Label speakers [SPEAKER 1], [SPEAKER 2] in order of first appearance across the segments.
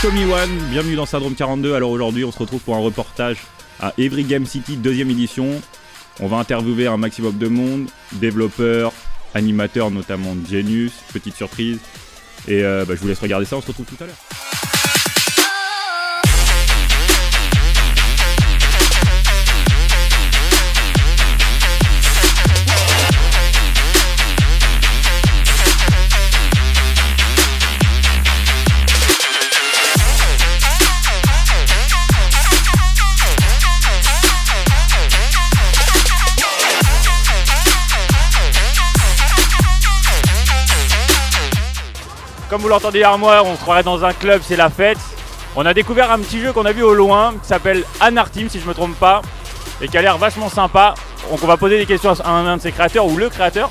[SPEAKER 1] Show Me One, bienvenue dans Syndrome 42. Alors aujourd'hui on se retrouve pour un reportage à Every Game City, 2e édition. On va interviewer un maximum de monde, développeurs, animateurs notamment de Genius, petite surprise. Et je vous laisse regarder ça, on se retrouve tout à l'heure.
[SPEAKER 2] Comme vous l'entendez derrière moi, on se croirait dans un club, c'est la fête. On a découvert un petit jeu qu'on a vu au loin, qui s'appelle Anar Team, si je ne me trompe pas, et qui a l'air vachement sympa. Donc on va poser des questions à un de ses créateurs, ou le créateur.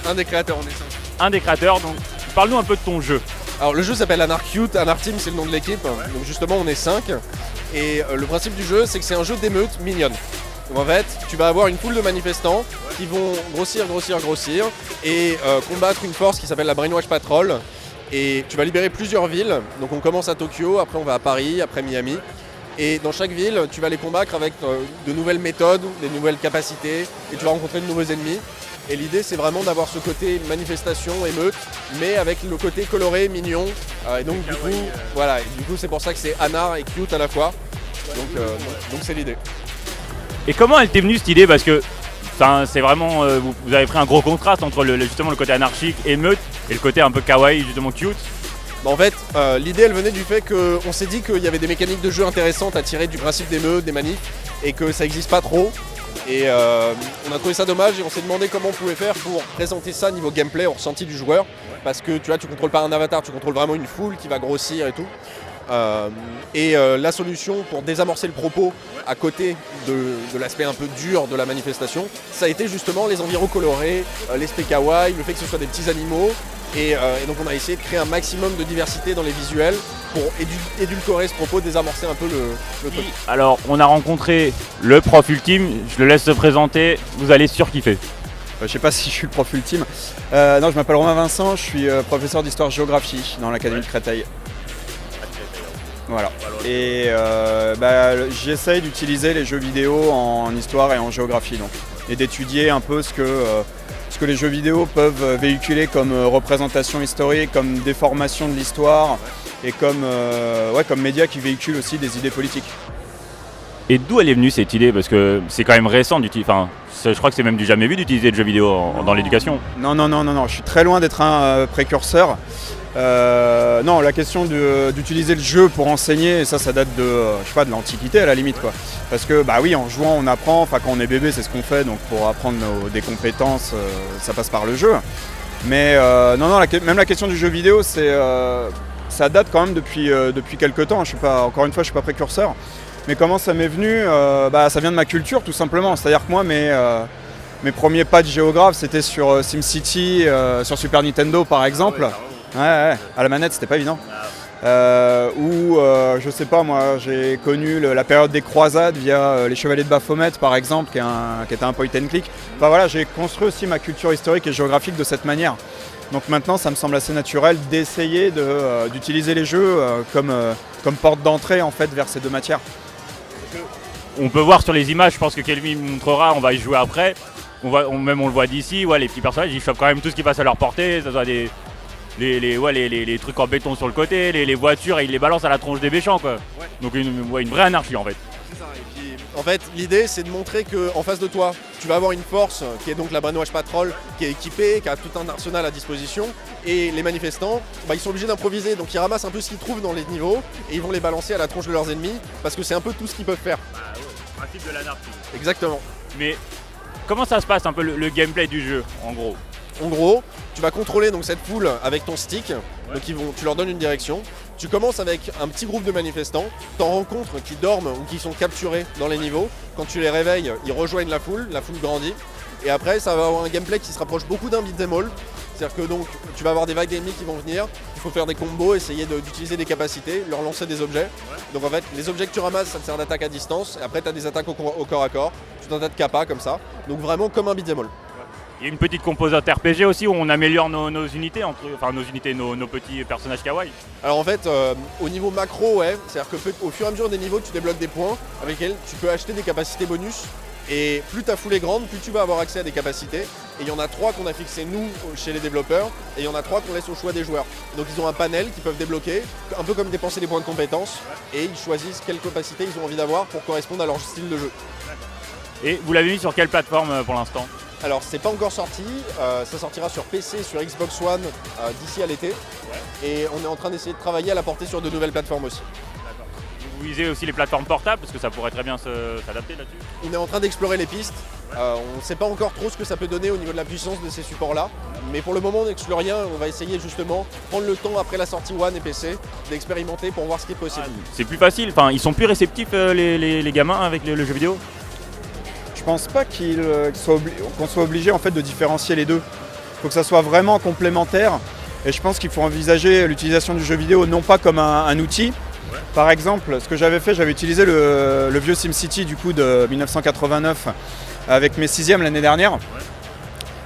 [SPEAKER 3] Un des créateurs, on est 5.
[SPEAKER 2] Un des créateurs, donc parle-nous un peu de ton jeu.
[SPEAKER 3] Alors le jeu s'appelle Anar Cute, Anar Team c'est le nom de l'équipe, donc justement on est 5. Et le principe du jeu c'est que c'est un jeu d'émeute mignonne. Donc en fait, tu vas avoir une foule de manifestants qui vont grossir et combattre une force qui s'appelle la Brainwash Patrol. Et tu vas libérer plusieurs villes. Donc on commence à Tokyo, après on va à Paris, après Miami. Et dans chaque ville, tu vas les combattre avec de nouvelles méthodes, des nouvelles capacités et tu vas rencontrer de nouveaux ennemis. Et l'idée c'est vraiment d'avoir ce côté manifestation, émeute, mais avec le côté coloré, mignon. Et donc du coup c'est pour ça que c'est Anar et Cute à la fois. Donc c'est l'idée.
[SPEAKER 2] Et comment elle t'est venue cette idée? Parce que c'est vraiment, vous avez pris un gros contraste entre justement le côté anarchique, émeute, et le côté un peu kawaii, justement cute.
[SPEAKER 3] En fait, l'idée elle venait du fait qu'on s'est dit qu'il y avait des mécaniques de jeu intéressantes à tirer du principe d'émeute, des manifs, et que ça n'existe pas trop. Et on a trouvé ça dommage et on s'est demandé comment on pouvait faire pour présenter ça niveau gameplay au ressenti du joueur. Parce que tu contrôles pas un avatar, tu contrôles vraiment une foule qui va grossir et tout. La solution pour désamorcer le propos à côté de l'aspect un peu dur de la manifestation, ça a été justement les environs colorés, l'aspect kawaii, le fait que ce soit des petits animaux. Et donc on a essayé de créer un maximum de diversité dans les visuels pour édulcorer ce propos, désamorcer un peu le truc.
[SPEAKER 2] Alors on a rencontré le prof ultime, je le laisse se présenter, vous allez surkiffer.
[SPEAKER 4] Je sais pas si je suis le prof ultime. Non, je m'appelle Romain Vincent, je suis professeur d'histoire-géographie dans l'Académie de Créteil. Voilà. Et j'essaye d'utiliser les jeux vidéo en histoire et en géographie donc, et d'étudier un peu ce que les jeux vidéo peuvent véhiculer comme représentation historique, comme déformation de l'histoire et comme média qui véhicule aussi des idées politiques.
[SPEAKER 2] Et d'où elle est venue cette idée? Parce que c'est quand même récent d'utiliser. Enfin, je crois que c'est même du jamais vu d'utiliser le jeu vidéo dans l'éducation.
[SPEAKER 4] Non, je suis très loin d'être un précurseur. Non, la question d'utiliser le jeu pour enseigner, ça date de l'Antiquité à la limite quoi. Parce que oui, en jouant on apprend, quand on est bébé c'est ce qu'on fait, donc pour apprendre des compétences, ça passe par le jeu. Mais même la question du jeu vidéo, ça date quand même depuis quelques temps. Encore une fois, je suis pas précurseur. Mais comment ça m'est venu? Ça vient de ma culture tout simplement. C'est-à-dire que moi mes premiers pas de géographe c'était sur SimCity, sur Super Nintendo par exemple. Ouais, à la manette c'était pas évident. Je sais pas moi, j'ai connu la période des croisades via les Chevaliers de Baphomet par exemple, qui était un point and click. J'ai construit aussi ma culture historique et géographique de cette manière. Donc maintenant ça me semble assez naturel d'essayer d'utiliser les jeux comme porte d'entrée en fait vers ces deux matières.
[SPEAKER 2] On peut voir sur les images, je pense que Kelvin montrera, on va y jouer après. On le voit d'ici, les petits personnages ils chopent quand même tout ce qui passe à leur portée, ça soit les trucs en béton sur le côté, les voitures, et ils les balancent à la tronche des méchants quoi. Ouais. Donc une vraie anarchie en fait.
[SPEAKER 3] C'est ça. Et puis, en fait, l'idée c'est de montrer qu'en face de toi, tu vas avoir une force qui est donc la Brainwash Patrol, qui est équipée, qui a tout un arsenal à disposition. Et les manifestants, ils sont obligés d'improviser, donc ils ramassent un peu ce qu'ils trouvent dans les niveaux et ils vont les balancer à la tronche de leurs ennemis parce que c'est un peu tout ce qu'ils peuvent faire.
[SPEAKER 2] Le principe de l'anarchie.
[SPEAKER 3] Exactement.
[SPEAKER 2] Mais comment ça se passe un peu le gameplay du jeu en gros?
[SPEAKER 3] En gros, tu vas contrôler donc cette foule avec ton stick, donc tu leur donnes une direction. Tu commences avec un petit groupe de manifestants, t'en rencontres qui dorment ou qui sont capturés dans les niveaux. Quand tu les réveilles, ils rejoignent la foule grandit. Et après, ça va avoir un gameplay qui se rapproche beaucoup d'un beat'em all. C'est-à-dire que donc, tu vas avoir des vagues d'ennemis qui vont venir, il faut faire des combos, essayer d'utiliser des capacités, leur lancer des objets. Donc en fait, les objets que tu ramasses, ça te sert d'attaque à distance, et après tu as des attaques au corps à corps, tout un tas de capas comme ça. Donc vraiment comme un beat'em all.
[SPEAKER 2] Il y a une petite composante RPG aussi où on améliore nos unités, nos petits personnages kawaii.
[SPEAKER 3] Alors en fait, au niveau macro, ouais, c'est-à-dire qu'au fur et à mesure des niveaux, tu débloques des points avec lesquels tu peux acheter des capacités bonus. Et plus ta foule est grande, plus tu vas avoir accès à des capacités. Et il y en a 3 qu'on a fixées nous chez les développeurs, et il y en a 3 qu'on laisse au choix des joueurs. Donc ils ont un panel qu'ils peuvent débloquer, un peu comme dépenser des points de compétences, et ils choisissent quelles capacités ils ont envie d'avoir pour correspondre à leur style de jeu.
[SPEAKER 2] Et vous l'avez mis sur quelle plateforme pour l'instant?
[SPEAKER 3] Alors c'est pas encore sorti, ça sortira sur PC, sur Xbox One d'ici à l'été. Et on est en train d'essayer de travailler à la porter sur de nouvelles plateformes aussi.
[SPEAKER 2] Vous visez aussi les plateformes portables parce que ça pourrait très bien s'adapter là-dessus.
[SPEAKER 3] On est en train d'explorer les pistes. On ne sait pas encore trop ce que ça peut donner au niveau de la puissance de ces supports-là. Mais pour le moment, on n'exclut rien. On va essayer justement prendre le temps après la sortie One et PC d'expérimenter pour voir ce qui est possible.
[SPEAKER 2] C'est plus facile, enfin ils sont plus réceptifs les gamins avec le jeu vidéo.
[SPEAKER 4] Je pense pas qu'on soit obligé en fait de différencier les deux. Il faut que ça soit vraiment complémentaire. Et je pense qu'il faut envisager l'utilisation du jeu vidéo non pas comme un outil. Par exemple, ce que j'avais fait, j'avais utilisé le vieux SimCity du coup de 1989 avec mes 6e l'année dernière.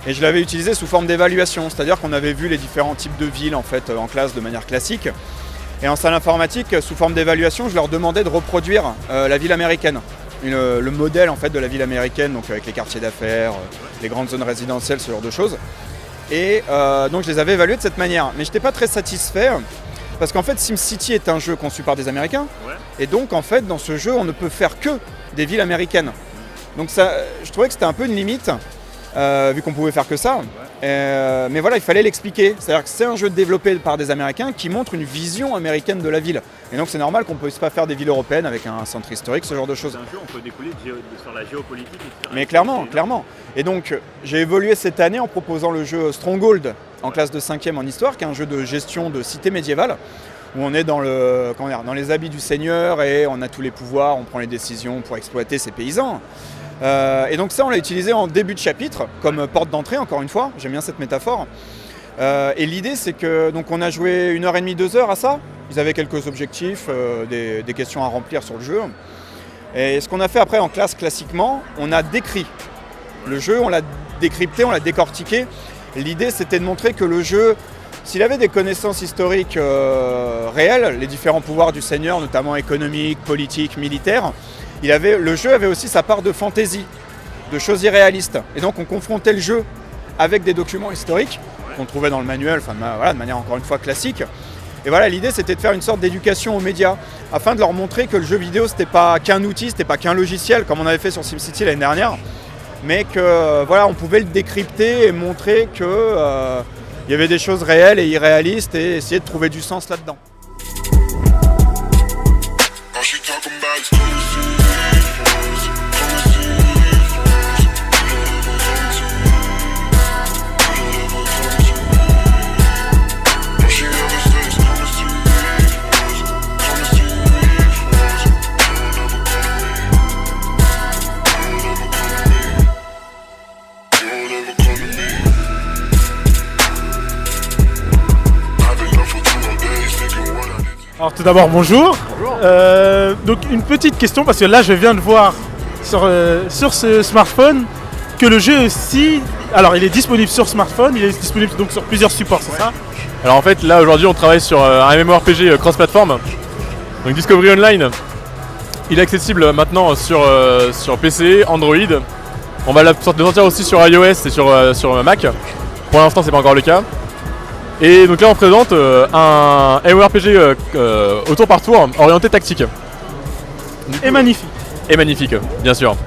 [SPEAKER 4] Et je l'avais utilisé sous forme d'évaluation, c'est-à-dire qu'on avait vu les différents types de villes en fait en classe de manière classique. Et en salle informatique, sous forme d'évaluation, je leur demandais de reproduire la ville américaine. Le modèle en fait de la ville américaine, donc avec les quartiers d'affaires, les grandes zones résidentielles, ce genre de choses. Et donc je les avais évalués de cette manière. Mais je n'étais pas très satisfait parce qu'en fait SimCity est un jeu conçu par des Américains. Et donc en fait dans ce jeu on ne peut faire que des villes américaines. Donc ça, je trouvais que c'était un peu une limite vu qu'on pouvait faire que ça. Mais voilà, il fallait l'expliquer. C'est-à-dire que c'est un jeu développé par des Américains qui montre une vision américaine de la ville. Et donc c'est normal qu'on ne puisse pas faire des villes européennes avec un centre historique, ce genre de choses.
[SPEAKER 2] C'est un jeu, on peut découler sur la géopolitique, etc.
[SPEAKER 4] Mais clairement. Et donc j'ai évolué cette année en proposant le jeu Stronghold en classe de 5e en histoire, qui est un jeu de gestion de cité médiévale, où on est dans les habits du seigneur et on a tous les pouvoirs, on prend les décisions pour exploiter ses paysans. Et donc ça on l'a utilisé en début de chapitre comme porte d'entrée, encore une fois, j'aime bien cette métaphore. Et l'idée c'est que donc on a joué 1h30, 2 heures à ça. Ils avaient quelques objectifs, des questions à remplir sur le jeu. Et ce qu'on a fait après en classe classiquement, on a décrit le jeu, on l'a décrypté, on l'a décortiqué. L'idée c'était de montrer que le jeu, s'il avait des connaissances historiques réelles, les différents pouvoirs du seigneur, notamment économiques, politiques, militaires, le jeu avait aussi sa part de fantaisie, de choses irréalistes. Et donc on confrontait le jeu avec des documents historiques qu'on trouvait dans le manuel, de manière encore une fois classique. Et voilà, l'idée c'était de faire une sorte d'éducation aux médias, afin de leur montrer que le jeu vidéo c'était pas qu'un outil, c'était pas qu'un logiciel comme on avait fait sur SimCity l'année dernière, mais que voilà, on pouvait le décrypter et montrer que il y avait des choses réelles et irréalistes et essayer de trouver du sens là-dedans.
[SPEAKER 5] Alors tout d'abord bonjour. Donc une petite question parce que là je viens de voir sur ce smartphone que le jeu aussi, alors il est disponible sur smartphone, il est disponible donc sur plusieurs supports, c'est ça?
[SPEAKER 6] Alors en fait là aujourd'hui on travaille sur un MMORPG cross-platform, donc Discovery Online. Il est accessible maintenant sur PC, Android. On va le sortir aussi sur iOS et sur Mac. Pour l'instant c'est pas encore le cas. Et donc là on présente un MMORPG au tour par tour orienté tactique.
[SPEAKER 5] Et magnifique.
[SPEAKER 6] Et magnifique, bien sûr.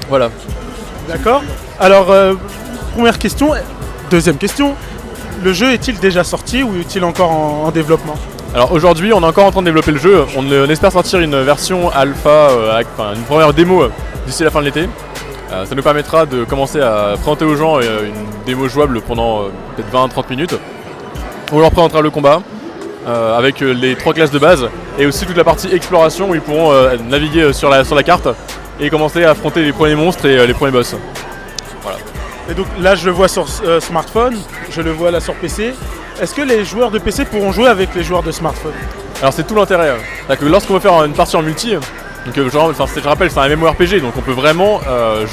[SPEAKER 6] Voilà.
[SPEAKER 5] D'accord. Alors première question, deuxième question, le jeu est-il déjà sorti ou est-il encore en développement?
[SPEAKER 6] Alors aujourd'hui on est encore en train de développer le jeu, on espère sortir une version alpha, une première démo d'ici la fin de l'été. Ça nous permettra de commencer à présenter aux gens une démo jouable pendant peut-être 20-30 minutes. On leur présentera le combat avec les 3 classes de base et aussi toute la partie exploration où ils pourront naviguer sur la carte et commencer à affronter les premiers monstres et les premiers boss. Voilà.
[SPEAKER 5] Et donc là je le vois sur smartphone, je le vois là sur PC. Est-ce que les joueurs de PC pourront jouer avec les joueurs de smartphone?
[SPEAKER 6] Alors c'est tout l'intérêt. C'est-à-dire que lorsqu'on va faire une partie en multi, donc je rappelle c'est un MMORPG donc on peut vraiment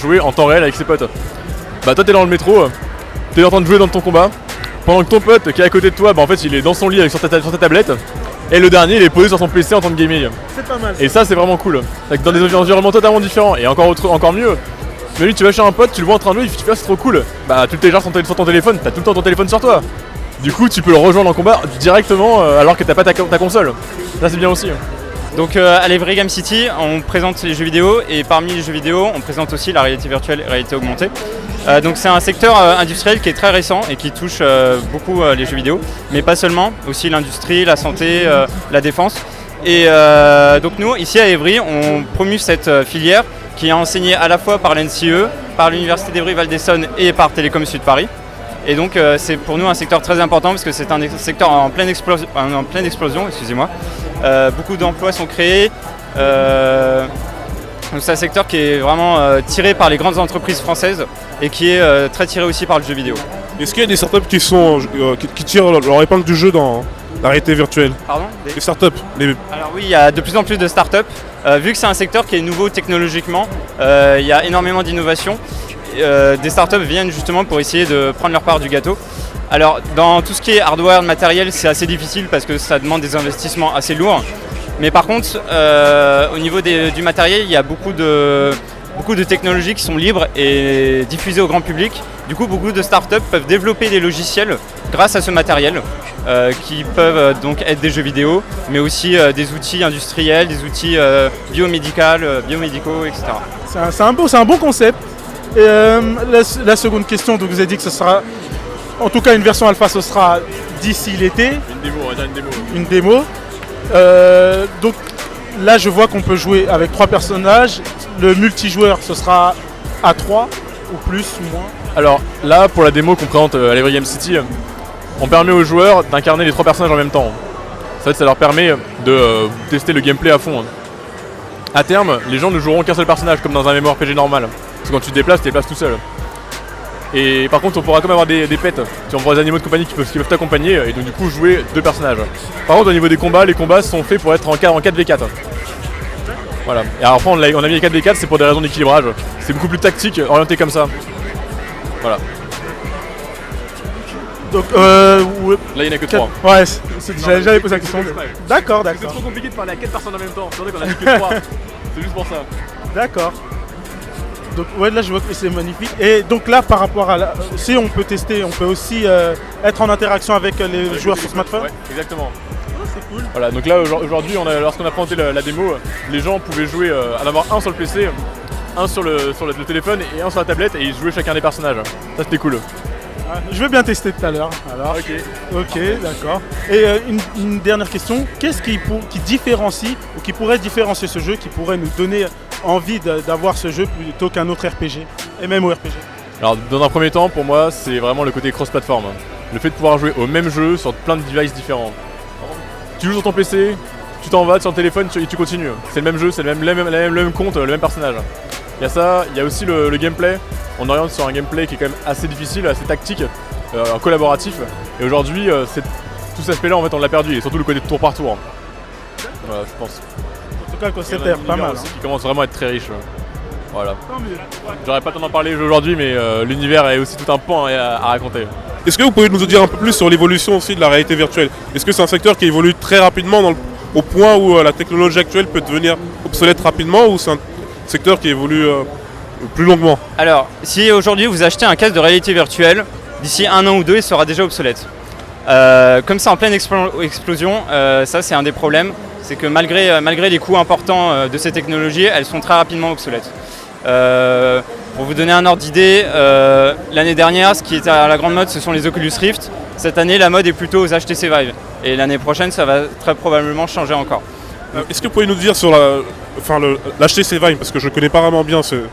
[SPEAKER 6] jouer en temps réel avec ses potes. Bah toi t'es dans le métro, t'es en train de jouer dans ton combat, pendant que ton pote qui est à côté de toi, bah en fait il est dans son lit avec sur ta tablette, et le dernier il est posé sur son PC en train de gamer.
[SPEAKER 5] C'est pas mal.
[SPEAKER 6] Et ça c'est vraiment cool. Dans des environnements totalement différents, et encore mieux. Mais lui tu vas chez un pote, tu le vois en train de jouer, tu fais c'est trop cool. Bah tu le télécharges sur ton téléphone, t'as tout le temps ton téléphone sur toi. Du coup tu peux le rejoindre en combat directement alors que t'as pas ta console. Ça c'est bien aussi.
[SPEAKER 7] Donc à l'Evry Game City, on présente les jeux vidéo et parmi les jeux vidéo, on présente aussi la réalité virtuelle et la réalité augmentée. Donc c'est un secteur industriel qui est très récent et qui touche beaucoup les jeux vidéo, mais pas seulement, aussi l'industrie, la santé, la défense. Et donc nous, ici à Evry, on promue cette filière qui est enseignée à la fois par l'NCE, par l'Université d'Evry-Val d'Essonne et par Télécom Sud Paris. Et donc c'est pour nous un secteur très important parce que c'est un secteur en pleine explosion, excusez-moi. Beaucoup d'emplois sont créés. Donc c'est un secteur qui est vraiment tiré par les grandes entreprises françaises et qui est très tiré aussi par le jeu vidéo.
[SPEAKER 8] Est-ce qu'il y a des startups qui tirent leur épingle du jeu dans la réalité virtuelle?
[SPEAKER 7] Pardon?
[SPEAKER 8] Les startups
[SPEAKER 7] Alors oui, il y a de plus en plus de startups. Vu que c'est un secteur qui est nouveau technologiquement, il y a énormément d'innovations. Des startups viennent justement pour essayer de prendre leur part du gâteau. Alors dans tout ce qui est hardware, matériel, c'est assez difficile parce que ça demande des investissements assez lourds. Mais par contre, au niveau du matériel, il y a beaucoup de technologies qui sont libres et diffusées au grand public. Du coup, beaucoup de startups peuvent développer des logiciels grâce à ce matériel qui peuvent donc être des jeux vidéo, mais aussi des outils industriels, des outils biomédicaux, etc.
[SPEAKER 5] C'est un bon concept. Et la seconde question, donc vous avez dit que ce sera, en tout cas une version alpha, ce sera d'ici l'été.
[SPEAKER 6] Une démo, on va dire une démo.
[SPEAKER 5] Une démo. Donc là, je vois qu'on peut jouer avec 3 personnages. Le multijoueur, ce sera à 3 ou plus ou moins.
[SPEAKER 6] Alors là, pour la démo qu'on présente à l'Evry Game City, on permet aux joueurs d'incarner les 3 personnages en même temps. Ça leur permet de tester le gameplay à fond. À terme, les gens ne joueront qu'un seul personnage, comme dans un MMORPG normal. Parce que quand tu te déplaces tout seul. Et par contre, on pourra quand même avoir des pets. Tu envoies des animaux de compagnie qui peuvent t'accompagner et donc du coup jouer 2 personnages. Par contre, au niveau des combats, les combats sont faits pour être en 4v4. Voilà. Et alors, après, on a mis les 4v4, c'est pour des raisons d'équilibrage. C'est beaucoup plus tactique, orienté comme ça. Voilà.
[SPEAKER 5] Donc,
[SPEAKER 6] là, il n'y en a que 3.
[SPEAKER 5] Ouais, j'avais posé la question. D'accord.
[SPEAKER 6] C'est trop compliqué de parler à 4 personnes en même temps. C'est vrai qu'on a mis que 3. C'est juste pour ça.
[SPEAKER 5] D'accord. Donc ouais, là je vois que c'est magnifique. Et donc là par rapport à si on peut tester, on peut aussi être en interaction avec les joueurs sur smartphone.
[SPEAKER 6] Ouais, exactement.
[SPEAKER 5] C'est cool.
[SPEAKER 6] Voilà, donc là aujourd'hui, lorsqu'on a présenté la démo, les gens pouvaient jouer, en avoir un sur le PC, un sur le téléphone et un sur la tablette et ils jouaient chacun des personnages. Ça c'était cool.
[SPEAKER 5] Je vais bien tester tout à l'heure. Alors. Ok, d'accord. Et une dernière question, qu'est-ce qui différencie ou qui pourrait différencier ce jeu, qui pourrait nous donner envie d'avoir ce jeu plutôt qu'un autre RPG, MMORPG?
[SPEAKER 6] Alors dans un premier temps, pour moi, c'est vraiment le côté cross-platform. Le fait de pouvoir jouer au même jeu sur plein de devices différents. Tu joues sur ton PC, tu t'en vas sur ton téléphone et tu continues. C'est le même jeu, c'est le même compte, le même personnage. Il y a ça, il y a aussi le gameplay. On oriente sur un gameplay qui est quand même assez difficile, assez tactique, collaboratif. Et aujourd'hui, tout cet aspect-là, en fait, on l'a perdu. Et surtout le côté de tour par tour. Voilà, je pense.
[SPEAKER 5] En tout cas, le concept est pas mal.
[SPEAKER 6] Qui commence vraiment à être très riche. Voilà. J'aurais pas le temps d'en parler aujourd'hui, mais l'univers est aussi tout un pan à raconter.
[SPEAKER 8] Est-ce que vous pouvez nous en dire un peu plus sur l'évolution aussi de la réalité virtuelle? Est-ce que c'est un secteur qui évolue très rapidement au point où la technologie actuelle peut devenir obsolète rapidement, ou c'est un secteur qui évolue plus longuement?
[SPEAKER 7] Alors, si aujourd'hui vous achetez un casque de réalité virtuelle, d'ici 1 an ou 2, il sera déjà obsolète. Comme c'est en pleine explosion, ça c'est un des problèmes, c'est que malgré les coûts importants de ces technologies, elles sont très rapidement obsolètes. Pour vous donner un ordre d'idée, l'année dernière, ce qui était à la grande mode, ce sont les Oculus Rift. Cette année, la mode est plutôt aux HTC Vive. Et l'année prochaine, ça va très probablement changer encore.
[SPEAKER 8] Est-ce que vous pouvez nous dire sur l'HTC Vive, parce que je ne connais pas vraiment bien ce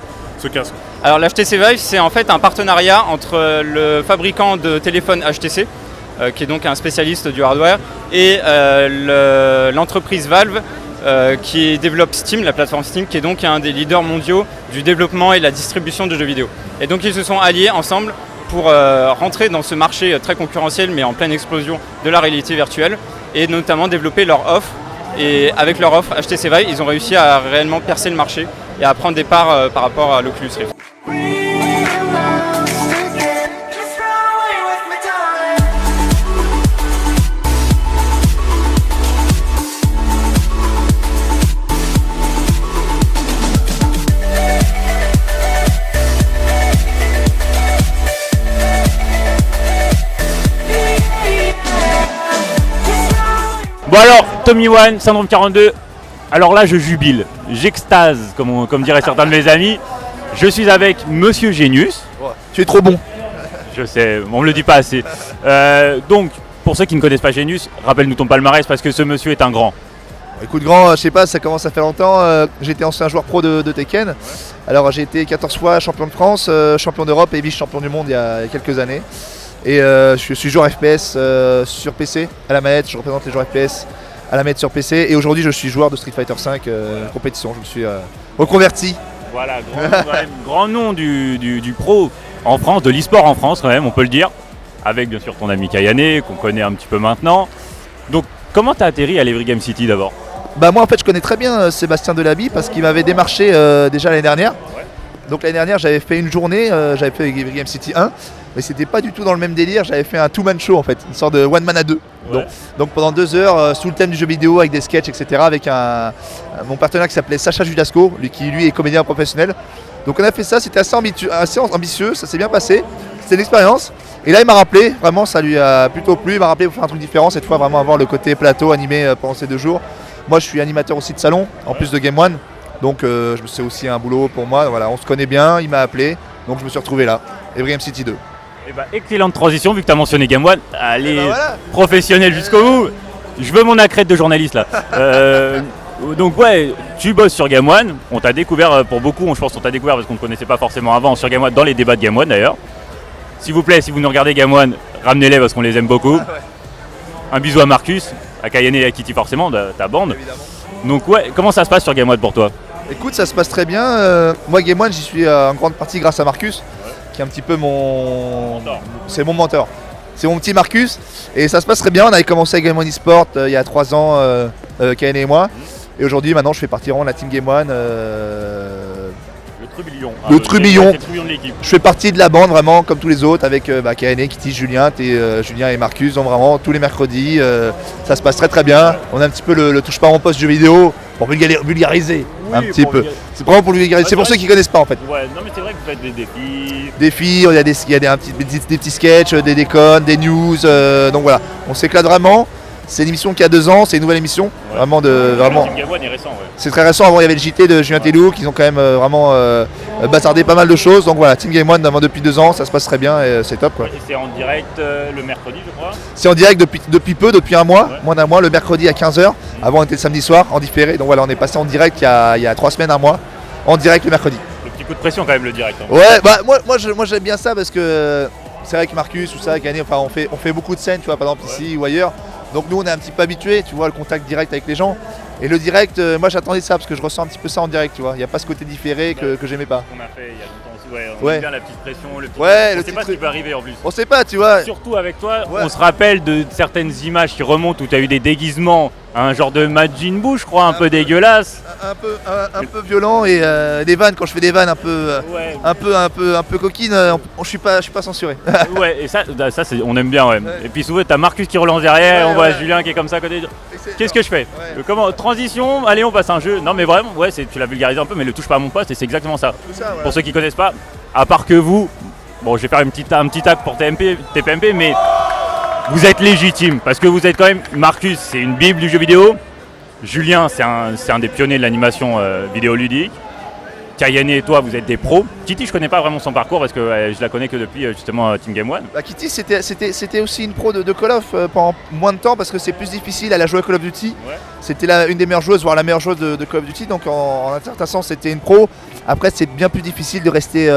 [SPEAKER 8] casque?
[SPEAKER 7] Alors l'HTC Vive, c'est en fait un partenariat entre le fabricant de téléphones HTC, qui est donc un spécialiste du hardware, et l'entreprise Valve, qui développe Steam, la plateforme Steam, qui est donc un des leaders mondiaux du développement et de la distribution de jeux vidéo. Et donc ils se sont alliés ensemble pour rentrer dans ce marché très concurrentiel, mais en pleine explosion de la réalité virtuelle, et notamment développer leur offre. Et avec leur offre HTC Vive, ils ont réussi à réellement percer le marché et à prendre des parts par rapport à l'Oculus Rift.
[SPEAKER 2] Tommy One, Syndrome 42. Alors là, je jubile, j'extase, comme diraient certains de mes amis. Je suis avec Monsieur Genius.
[SPEAKER 9] Tu es trop bon.
[SPEAKER 2] Je sais, on me le dit pas assez. Donc, pour ceux qui ne connaissent pas Genius, rappelle-nous ton palmarès parce que ce monsieur est un grand.
[SPEAKER 9] Écoute grand, je sais pas, ça commence à faire longtemps. J'étais ancien joueur pro de Tekken. Alors j'ai été 14 fois champion de France, champion d'Europe et vice-champion du monde il y a quelques années. Et je suis joueur FPS sur PC à la manette, je représente les joueurs FPS à la manette sur PC. Et aujourd'hui je suis joueur de Street Fighter 5 compétition, je me suis reconverti.
[SPEAKER 2] Voilà, grand nom du pro en France, de l'e-sport en France quand même, on peut le dire. Avec bien sûr ton ami Kayane, qu'on connaît un petit peu maintenant. Donc comment t'as atterri à l'Evry Game City d'abord?
[SPEAKER 9] Bah moi en fait je connais très bien Sébastien Delaby parce qu'il m'avait démarché déjà l'année dernière.
[SPEAKER 2] Ouais.
[SPEAKER 9] Donc l'année dernière j'avais fait une journée, j'avais fait Evry Game City 1, mais c'était pas du tout dans le même délire, j'avais fait un two-man show en fait, une sorte de one man à deux.
[SPEAKER 2] Ouais.
[SPEAKER 9] Donc pendant 2 heures sous le thème du jeu vidéo avec des sketchs etc. avec mon partenaire qui s'appelait Sacha Judasco, qui lui est comédien professionnel. Donc on a fait ça, c'était assez ambitieux, ça s'est bien passé, c'était une expérience. Et là il m'a rappelé, vraiment ça lui a plutôt plu, il m'a rappelé pour faire un truc différent, cette fois vraiment avoir le côté plateau animé pendant ces 2 jours. Moi je suis animateur aussi de salon, en plus de Game One, donc c'est aussi un boulot pour moi, voilà, on se connaît bien, il m'a appelé, donc je me suis retrouvé là, Evry Game City 2.
[SPEAKER 2] Eh ben, excellente transition vu que tu as mentionné Game One, allez,
[SPEAKER 9] voilà.
[SPEAKER 2] Professionnel jusqu'au bout. Je veux mon accrète de journaliste là. Donc ouais, tu bosses sur Game One, on t'a découvert pour beaucoup, je pense qu'on t'a découvert parce qu'on ne te connaissait pas forcément avant sur Game One, dans les débats de Game One d'ailleurs. S'il vous plaît, si vous nous regardez Game One, ramenez-les parce qu'on les aime beaucoup. Un bisou à Marcus, à Kayane et à Kitty forcément, ta bande.
[SPEAKER 9] Évidemment.
[SPEAKER 2] Donc ouais, comment ça se passe sur Game One pour toi?
[SPEAKER 9] Écoute, ça se passe très bien, moi Game One j'y suis en grande partie grâce à Marcus, qui est un petit peu c'est mon mentor. C'est mon petit Marcus, et ça se passe très bien, on avait commencé avec Game One eSport il y a 3 ans, Kayane et moi. Et aujourd'hui, maintenant, je fais partie vraiment de la team Game One.
[SPEAKER 2] Le Trubillon.
[SPEAKER 9] Le Trubillon.
[SPEAKER 2] C'est le Trubillon de l'équipe.
[SPEAKER 9] Je fais partie de la bande vraiment comme tous les autres avec Kayane, Kitty, Julien et Marcus. Donc vraiment tous les mercredis, ça se passe très très bien. On a un petit peu le touche pas à mon poste jeu vidéo pour vulgariser un petit peu. C'est vraiment pour vulgariser. C'est pour ceux qui connaissent pas en fait.
[SPEAKER 2] Ouais, non mais c'est vrai que vous faites des défis.
[SPEAKER 9] Défis, il y a des petits sketchs, des déconnes, des news. Donc voilà, on s'éclate vraiment. C'est une émission qui a 2 ans, c'est une nouvelle émission.
[SPEAKER 2] Ouais.
[SPEAKER 9] Vraiment
[SPEAKER 2] Team Game One est récent, ouais.
[SPEAKER 9] C'est très récent, avant il y avait le JT de Julien Tellou qui ont quand même vraiment bazardé pas mal de choses. Donc voilà, Team Game One depuis 2 ans, ça se passe très bien et c'est top quoi.
[SPEAKER 2] Et c'est en direct le mercredi je crois.
[SPEAKER 9] C'est en direct depuis un mois,
[SPEAKER 2] Ouais.
[SPEAKER 9] moins d'un mois, le mercredi à 15h. Avant on était le samedi soir en différé, donc voilà on est passé en direct il y a 3 semaines, un mois, en direct le mercredi.
[SPEAKER 2] Le petit coup de pression quand même le direct. Hein.
[SPEAKER 9] Ouais, bah moi j'aime bien ça parce que c'est vrai que Marcus ou ça, Gagné, enfin on fait beaucoup de scènes, tu vois, par exemple ici ou ailleurs. Donc nous on est un petit peu habitués, tu vois, le contact direct avec les gens. Et le direct, moi j'attendais ça parce que je ressens un petit peu ça en direct, tu vois. Il n'y a pas ce côté différé que j'aimais pas.
[SPEAKER 2] On a fait il y a longtemps aussi, ouais, on
[SPEAKER 9] Ouais.
[SPEAKER 2] aime bien la petite pression, le petit
[SPEAKER 9] Ouais,
[SPEAKER 2] on
[SPEAKER 9] le
[SPEAKER 2] sait
[SPEAKER 9] petit
[SPEAKER 2] pas ce qui
[SPEAKER 9] truc.
[SPEAKER 2] peut arriver en plus.
[SPEAKER 9] On sait pas, tu vois.
[SPEAKER 2] Surtout avec toi,
[SPEAKER 9] Ouais.
[SPEAKER 2] on se rappelle de certaines images qui remontent où tu as eu des déguisements, un genre de Majin Buu je crois, un peu dégueulasse.
[SPEAKER 9] Un peu violent et des vannes, quand je fais des vannes un peu
[SPEAKER 2] Ouais.
[SPEAKER 9] un peu coquines, je suis pas censuré.
[SPEAKER 2] Ouais, et ça c'est, on aime bien ouais. Et puis souvent t'as Marcus qui relance derrière,
[SPEAKER 9] Ouais,
[SPEAKER 2] on voit
[SPEAKER 9] ouais.
[SPEAKER 2] Julien qui est comme ça à côté. Qu'est-ce que je fais? Comment transition, allez on passe à un jeu. Non mais vraiment, ouais, tu l'as vulgarisé un peu, mais le touche pas à mon poste et c'est exactement ça. Pour ceux qui connaissent pas, à part que vous, bon je vais faire un petit tag pour TPMP, mais vous êtes légitime parce que vous êtes quand même, Marcus c'est une bible du jeu vidéo, Julien c'est un des pionniers de l'animation vidéoludique, Kayane et toi vous êtes des pros. Kitty je connais pas vraiment son parcours parce que je la connais que depuis justement Team Game One.
[SPEAKER 9] Bah, Kitty c'était aussi une pro de Call of pendant moins de temps parce que c'est plus difficile, elle a joué à Call of Duty.
[SPEAKER 2] Ouais.
[SPEAKER 9] C'était une des meilleures joueuses, voire la meilleure joueuse de Call of Duty, donc en un certain sens c'était une pro. Après c'est bien plus difficile de rester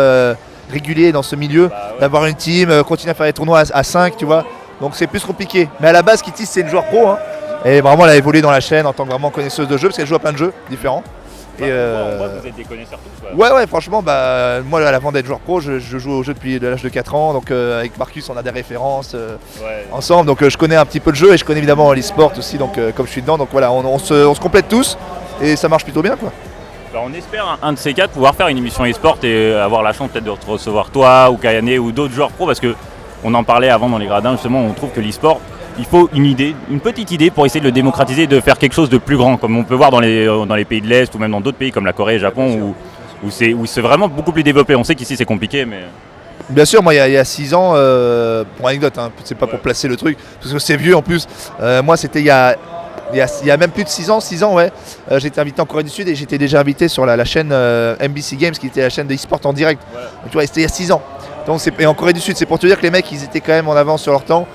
[SPEAKER 9] régulier dans ce milieu,
[SPEAKER 2] Bah ouais.
[SPEAKER 9] d'avoir une team, continuer à faire des tournois à 5, tu vois. Donc c'est plus compliqué. Mais à la base Kitty c'est une joueur pro, hein. Et vraiment elle a évolué dans la chaîne en tant que vraiment connaisseuse de jeux parce qu'elle joue à plein de jeux différents.
[SPEAKER 2] On voit que vous êtes des connaisseurs tous.
[SPEAKER 9] Ouais, franchement, bah, moi, avant d'être joueur pro, je joue au jeu depuis l'âge de 4 ans. Donc, avec Marcus, on a des références
[SPEAKER 2] Ouais.
[SPEAKER 9] ensemble. Donc, je connais un petit peu le jeu et je connais évidemment l'e-sport aussi. Donc, comme je suis dedans, donc voilà, on se complète tous et ça marche plutôt bien, quoi.
[SPEAKER 2] Bah, on espère un de ces quatre pouvoir faire une émission e-sport et avoir la chance peut-être de recevoir toi ou Kayane ou d'autres joueurs pro parce que on en parlait avant dans les gradins justement, on trouve que l'e-sport il faut une petite idée pour essayer de le démocratiser et de faire quelque chose de plus grand comme on peut voir dans les pays de l'Est ou même dans d'autres pays comme la Corée et le Japon où c'est vraiment beaucoup plus développé. On sait qu'ici c'est compliqué mais...
[SPEAKER 9] Bien sûr, moi il y a 6 ans, pour anecdote, hein, c'est pas pour placer le truc, parce que c'est vieux en plus, moi c'était il y a il y a même plus de 6 ans, ouais, j'ai été invité en Corée du Sud et j'étais déjà invité sur la chaîne MBC Games qui était la chaîne de e-sport en direct. Donc, tu vois, c'était il y a 6 ans. Donc, et en Corée du Sud, c'est pour te dire que les mecs ils étaient quand même en avance sur leur temps.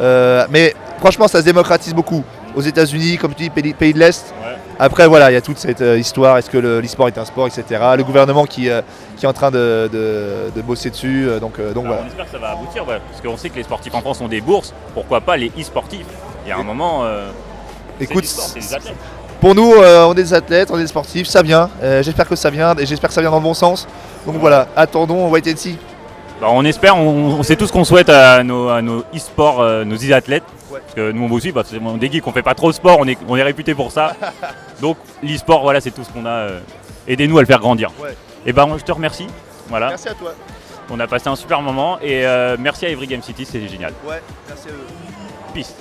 [SPEAKER 9] Mais franchement ça se démocratise beaucoup. Aux États-Unis, comme tu dis, pays de l'Est. Ouais. Après voilà, il y a toute cette histoire, est-ce que l'e-sport est un sport, etc. Le gouvernement qui est en train de bosser dessus. Donc voilà.
[SPEAKER 2] On espère que ça va aboutir, parce qu'on sait que les sportifs en France ont des bourses, pourquoi pas les e-sportifs. Il y a un moment,
[SPEAKER 9] écoute,
[SPEAKER 2] c'est des athlètes.
[SPEAKER 9] Pour nous, on est des athlètes, on est des sportifs, ça vient. J'espère que ça vient et j'espère que ça vient dans le bon sens. Donc voilà, attendons, wait and see.
[SPEAKER 2] On espère, on sait tout ce qu'on souhaite à nos e-sports, nos e-athlètes. Ouais. Parce que nous on aussi, parce qu'on est geeks, on fait pas trop de sport, on est réputé pour ça. Donc l'e-sport, voilà, c'est tout ce qu'on a. Aidez-nous à le faire grandir. Ouais. Et je te remercie. Voilà.
[SPEAKER 9] Merci à toi.
[SPEAKER 2] On a passé un super moment et merci à Every Game City, c'était génial.
[SPEAKER 9] Ouais, merci à eux.
[SPEAKER 2] Peace.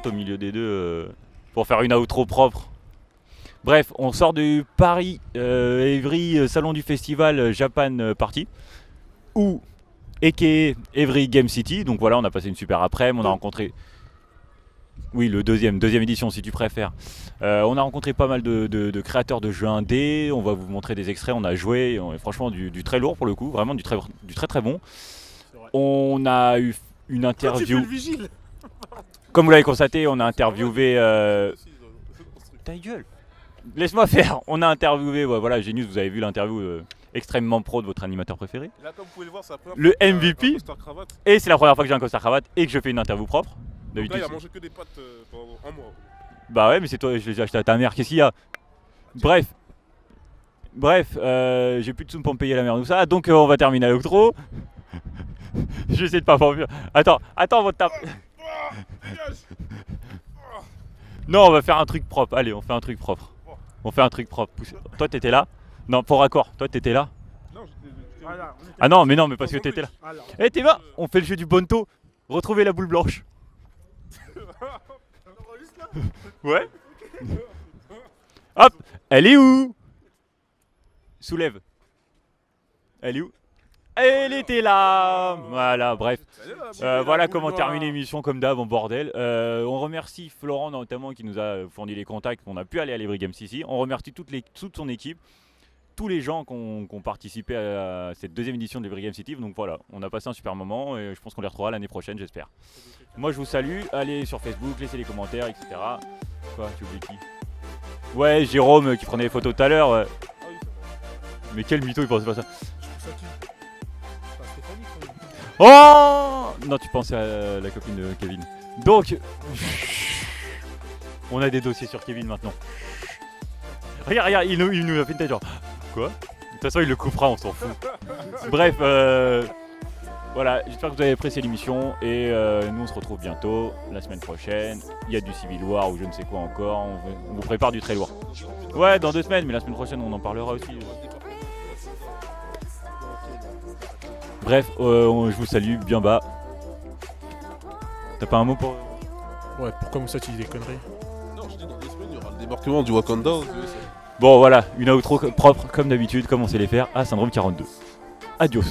[SPEAKER 2] Au milieu des deux pour faire une outro propre. Bref, on sort du Paris Evry salon du festival Japan Party ou aka Every Game City. Donc voilà, on a passé une super après-midi, on a rencontré le deuxième édition si tu préfères. On a rencontré pas mal de créateurs de jeux indés, on va vous montrer des extraits, on a joué, franchement du très lourd pour le coup, vraiment du très très bon. On a eu une interview. Comme vous l'avez constaté, on a interviewé. Ta gueule! Laisse-moi faire! On a interviewé, Genius, vous avez vu l'interview extrêmement pro de votre animateur préféré. Là, comme vous pouvez le voir, c'est la première fois que MVP. Et c'est la première fois que j'ai un costard cravate et que je fais une interview propre.
[SPEAKER 8] Donc là, il a mangé que des pâtes pendant un mois.
[SPEAKER 2] Bah ouais, mais c'est toi, je les ai acheté à ta mère, qu'est-ce qu'il y a? Bref, j'ai plus de sous pour me payer la merde ou ça, donc on va terminer à l'octro. Je vais essayer de pas faire mieux. Attends, votre tape. Non, on va faire un truc propre. Allez, on fait un truc propre. Toi, t'étais là? Non, pour raccord. Toi, t'étais là? Ah non, mais parce que t'étais là. Eh, t'es là? On fait le jeu du Bonto. Retrouver la boule blanche. Ouais. Hop. Elle est où? Soulève. Elle est où? Elle était là. Voilà, bref. Voilà comment terminer l'émission comme d'hab en bordel. On remercie Florent notamment qui nous a fourni les contacts. On a pu aller à l'Every Game City. On remercie toute son équipe, tous les gens qui ont participé à cette deuxième édition de l'Every Game City. Donc voilà, on a passé un super moment et je pense qu'on les retrouvera l'année prochaine, j'espère. Moi je vous salue, allez sur Facebook, laissez les commentaires, etc. Quoi, tu oublies qui? Ouais, Jérôme qui prenait les photos tout à l'heure. Ouais. Mais quel mytho, il pensait pas ça. Oh non, tu pensais à la copine de Kevin. Donc, on a des dossiers sur Kevin maintenant. Regarde, il nous a fait une tête genre quoi? De toute façon, il le coupera, on s'en fout. Bref, voilà, j'espère que vous avez apprécié l'émission et nous on se retrouve bientôt la semaine prochaine. Il y a du Civil War ou je ne sais quoi encore. On vous prépare du très lourd. Ouais, dans 2 semaines, mais la semaine prochaine on en parlera aussi. Bref, je vous salue bien bas. T'as pas un mot pour...
[SPEAKER 5] Ouais, pourquoi Moussa tu dis des conneries?
[SPEAKER 8] Non, je dis dans 2 semaines, il y aura le débarquement du Wakanda.
[SPEAKER 2] Bon voilà, une outro propre comme d'habitude, comme on sait les faire, à Syndrome 42. Adios.